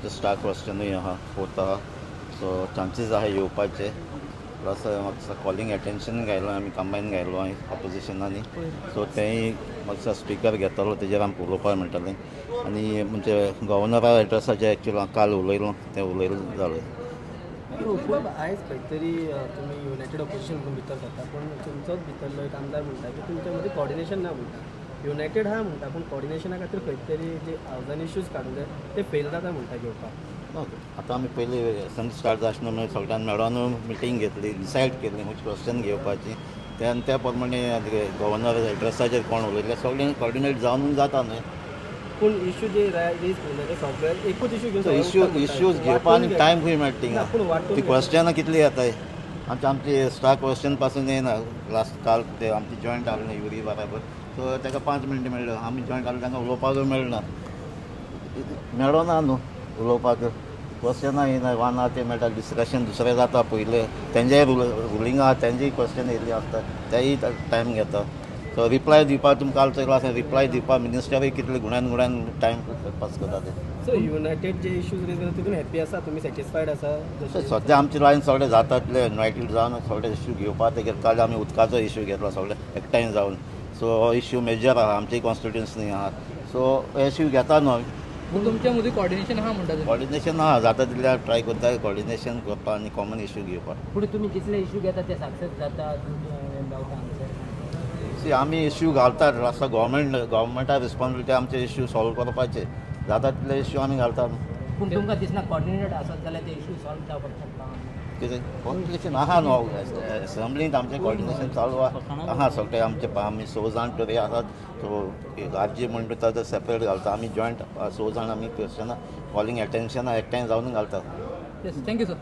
आमचे स्टार क्वेश्चनूय आहा फोर्थ आहा सो चान्सीस आहा येवपाचे प्लस म्हाका कॉलिंग एटेन्शन घायलो आमी कंबायन घायलो ऑपोजिशनांनी सो तेंय म्हाका स्पिकर घेतलो तेजेर आमकां उलोवपाक मेळटलें आनी म्हणजे गव्हर्नरा एड्रेसाचेर एक्चुअली हांव काल उलयलो तें उलयलें जालें. पूण आयज खंय तरी तुमी युनायटेड ऑपोजिशन म्हणून भितर सरता पूण तुमचोच भितरलो एक आमदार म्हणटा की तुमच्या मदीं कॉर्डिनेशन ना म्हणटा युनायटेड आहा म्हणटा पूण कॉर्डिनेशना खातीर खंय तरी जे हावजान इश्यूज काडूंक जाय ते फेल जाता म्हणटा घेवपाक. आतां आमी पयलीं असेंब्ली स्टार्ट जायना मागीर सगळ्यान मेळोन मिटींग घेतली डिसायड केली खंयची क्वेश्चन घेवपाची त्या प्रमाणे गव्हर्नर एड्रेसाचेर कोण उलयले सगळें कॉर्डिनेट जावन जाता न्हय. पूण इश्यू जे रेज केले ते सगळे एकूच इश्यू घेवन इश्यूज घेवपा आनी टायम खंय मेळटा थिंगा ती क्वेश्चनां कितली येताय आमची स्टार क्वेश्चन पासून येना लास्ट काल ते आमची जॉयंट जालें न्ही युरी बराबर सो ताका 5 मिनटां मेळ्ळ्यो आमी जॉयंट जालें तांकां उलोवपाक मेळना न्हू उलोवपाक क्वेश्चनां येना वन आहा ते मेळटा डिस्कशन दुसरें जाता पयलें तेंचेय रुलींग आहा तेंचीय क्वेश्चन येयल्ली आसता तेय टायम घेता सो रिप्लाय दिवपाक तुमकां काल चयलो आसा रिप्लाय दिवपाक मिनिस्टरूय कितले गुण्यान टायम पास करता ते. सो युनायटेड जे इश्यूज रेज करता तितून हॅप्पी आसा तुमी सॅटिस्फायड आसा. सद्या आमची लायन सगळें जाता तितले युनायटेड जावन सगळे इश्यू घेवपाक ते काल आमी उदकाचो इश्यू घेतलो सगळे एकठांय जावन सो हो इश्यू मेजर आहा आमची कॉन्स्टिट्युन्सी आहा सो हे इश्यू घेता न्हू. पूण तुमच्या मदीं कॉर्डिनेशन आहा म्हणटा कॉर्डिनेशन आहा जाता तितल्या ट्राय करता कॉर्डिनेशन करपाक आनी कॉमन इश्यू घेवपाक. पुढे तुम्ही जितले इश्यू घेता ते सक्सेस जाता गावता हांगसर. सी आमी इश्यू घालतात असो गव्हर्मेंटाक रिस्पॉन्सिबिलिटी आमचे इश्यू सॉल्व करपाचे जाता तितले इश्यू आमी घालतात. पूण तुमकां दिसना कॉर्डिनेट आसत जाल्यार ते इश्यू सॉल्व जावपाक शकता. कितें कॉर्डिनेशन आहा न्हू एसेंब्लींत आमचें कॉर्डिनेशन चालू आहा सगळें आमचे आमी 6 जाण तरी आसात सो राज्य म्हणटा तो सेपरेट घालता आमी जॉयंट 6 जाण आमी क्वेश्चनां कॉलिंग एटेन्शनां एकठांय जावन घालतात. Yes thank you sir.